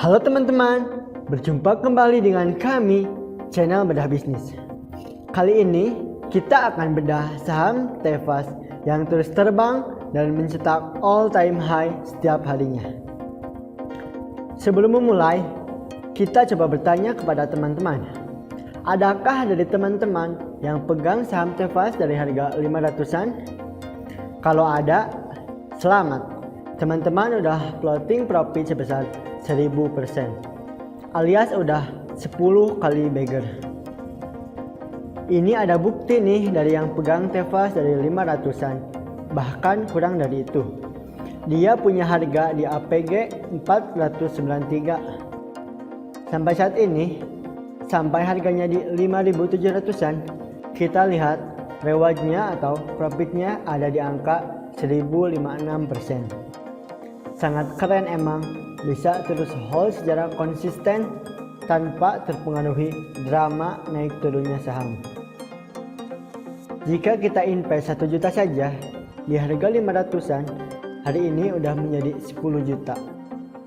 Halo teman-teman, berjumpa kembali dengan kami, channel Bedah Bisnis. Kali ini kita akan bedah saham Tefas yang terus terbang dan mencetak all-time high setiap harinya. Sebelum memulai, kita coba bertanya kepada teman-teman. Adakah dari teman-teman yang pegang saham Tefas dari harga 500-an? Kalau ada, selamat. Teman-teman udah floating profit sebesar 1000%, alias udah 10 kali beggar. Ini ada bukti nih dari yang pegang Tefas dari 500-an, bahkan kurang dari itu. Dia punya harga di APG 493. Sampai saat ini, sampai harganya di 5.700-an, kita lihat rewardnya atau profitnya ada di angka 1056%. Sangat keren emang, bisa terus hold secara konsisten tanpa terpengaruhi drama naik turunnya saham. Jika kita invest 1 juta saja di harga 500-an, hari ini udah menjadi 10 juta.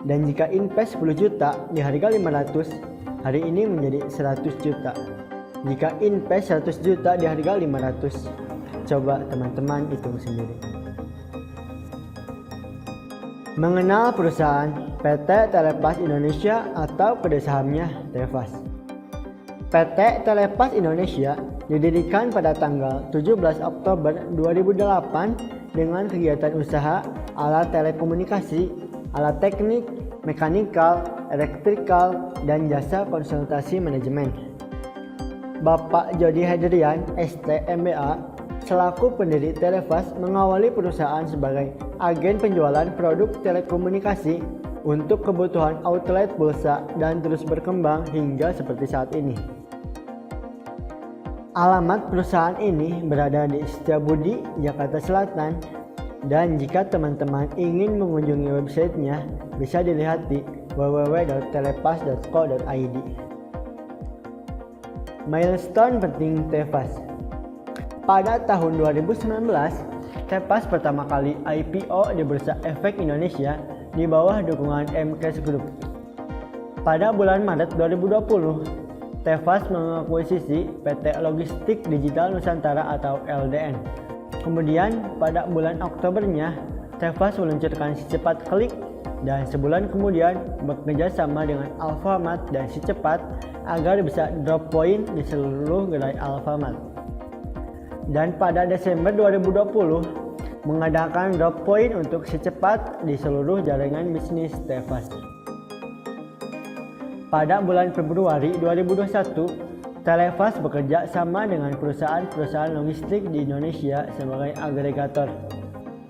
Dan jika invest 10 juta di harga 500, hari ini menjadi 100 juta. Jika invest 100 juta di harga 500, coba teman-teman hitung sendiri. Mengenal perusahaan PT Telepas Indonesia atau kode sahamnya Tefas. PT Telepas Indonesia didirikan pada tanggal 17 Oktober 2008 dengan kegiatan usaha alat telekomunikasi, alat teknik, mekanikal, elektrikal, dan jasa konsultasi manajemen. Bapak Jody Hedrian, ST MBA, selaku pendiri Telefas mengawali perusahaan sebagai agen penjualan produk telekomunikasi untuk kebutuhan outlet pulsa dan terus berkembang hingga seperti saat ini. Alamat perusahaan ini berada di Setiabudi, Jakarta Selatan, dan jika teman-teman ingin mengunjungi websitenya bisa dilihat di www.telepas.co.id. Milestone penting Tefas. Pada tahun 2019, Tefas pertama kali IPO di Bursa Efek Indonesia di bawah dukungan MKS Group. Pada bulan Maret 2020, Tefas mengakuisisi PT Logistik Digital Nusantara atau LDN. Kemudian pada bulan Oktobernya, Tefas meluncurkan Si Cepat Klik dan sebulan kemudian bekerja sama dengan Alfamart dan Si Cepat agar bisa drop point di seluruh gerai Alfamart. Dan pada Desember 2020 mengadakan drop point untuk Si Cepat di seluruh jaringan bisnis Tefas. Pada bulan Februari 2021, Telefas bekerja sama dengan perusahaan-perusahaan logistik di Indonesia sebagai agregator.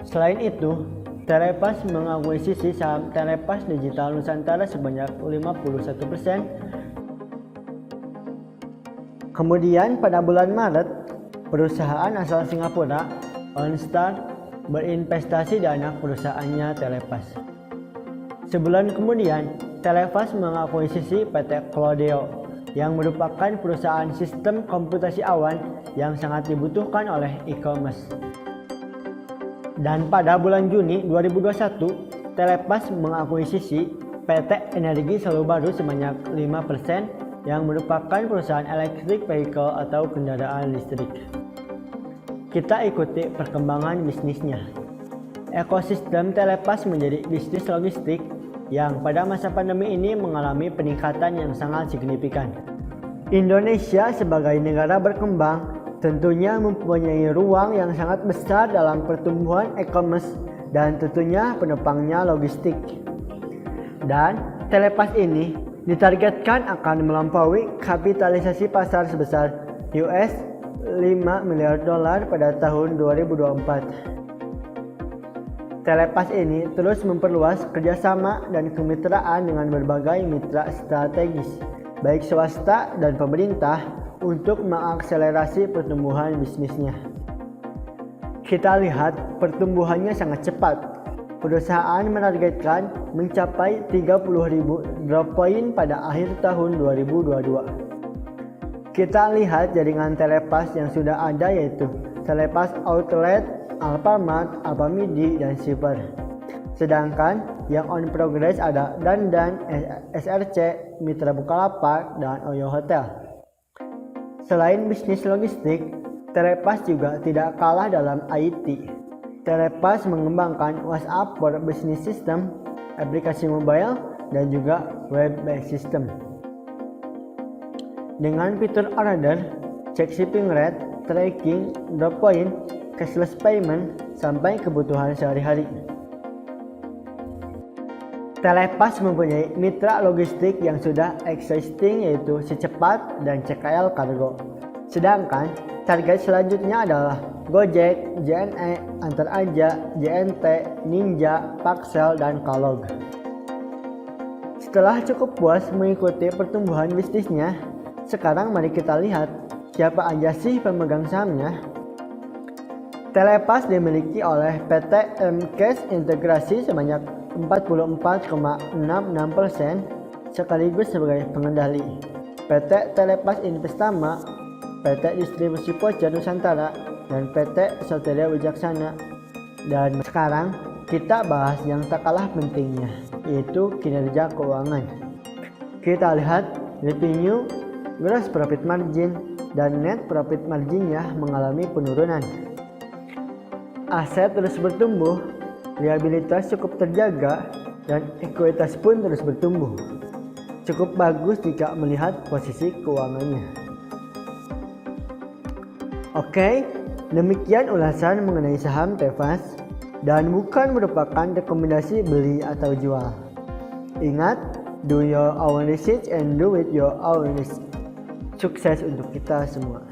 Selain itu, Telefas mengakuisisi saham Telepas Digital Nusantara sebanyak 51%. Kemudian pada bulan Maret, perusahaan asal Singapura, OnStar, berinvestasi di anak perusahaannya Telepas. Sebulan kemudian, Telefas mengakuisisi PT Clodeo, yang merupakan perusahaan sistem komputasi awan yang sangat dibutuhkan oleh e-commerce. Dan pada bulan Juni 2021, Telepas mengakuisisi PT Energi Selalu Baru sebanyak 5%, yang merupakan perusahaan electric vehicle atau kendaraan listrik. Kita ikuti perkembangan bisnisnya. Ekosistem Telepas menjadi bisnis logistik yang pada masa pandemi ini mengalami peningkatan yang sangat signifikan. Indonesia sebagai negara berkembang tentunya mempunyai ruang yang sangat besar dalam pertumbuhan e-commerce dan tentunya penopangnya logistik. Dan Telepas ini ditargetkan akan melampaui kapitalisasi pasar sebesar US $5 miliar pada tahun 2024. Telepas ini terus memperluas kerjasama dan kemitraan dengan berbagai mitra strategis, baik swasta dan pemerintah, untuk mengakselerasi pertumbuhan bisnisnya. Kita lihat pertumbuhannya sangat cepat. Perusahaan menargetkan mencapai 30.000 drop point pada akhir tahun 2022. Kita lihat jaringan Telepas yang sudah ada, yaitu Telepas Outlet, Alfamart, Alfamidi, dan Silver. Sedangkan yang on progress ada Dandan, SRC, Mitra Bukalapak, dan Oyo Hotel. Selain bisnis logistik, Telepas juga tidak kalah dalam IT. Telepas mengembangkan WhatsApp for Business System, aplikasi mobile, dan juga web-based system. Dengan fitur order, check shipping rate, tracking, drop point, cashless payment, sampai kebutuhan sehari-hari. Telepas mempunyai mitra logistik yang sudah existing yaitu Secepat dan CKL Kargo. Sedangkan target selanjutnya adalah Gojek, JNE, Antar Aja, JNT, Ninja, Paxel, dan Kalog. Setelah cukup puas mengikuti pertumbuhan bisnisnya, sekarang mari kita lihat siapa aja sih pemegang sahamnya. Telepas dimiliki oleh PT M-Cash Integrasi sebanyak 44,66% sekaligus sebagai pengendali, PT Telepas Investama, PT Distribusi Voucher Nusantara, dan PT Soteria Wicaksana. Dan sekarang kita bahas yang tak kalah pentingnya, yaitu kinerja keuangan. Kita lihat revenue, gross profit margin, dan net profit marginnya mengalami penurunan. Aset terus bertumbuh, liabilitas cukup terjaga, dan ekuitas pun terus bertumbuh. Cukup bagus jika melihat posisi keuangannya. Oke, demikian ulasan mengenai saham Telepas dan bukan merupakan rekomendasi beli atau jual. Ingat, do your own research and do it your own risk. Sukses untuk kita semua.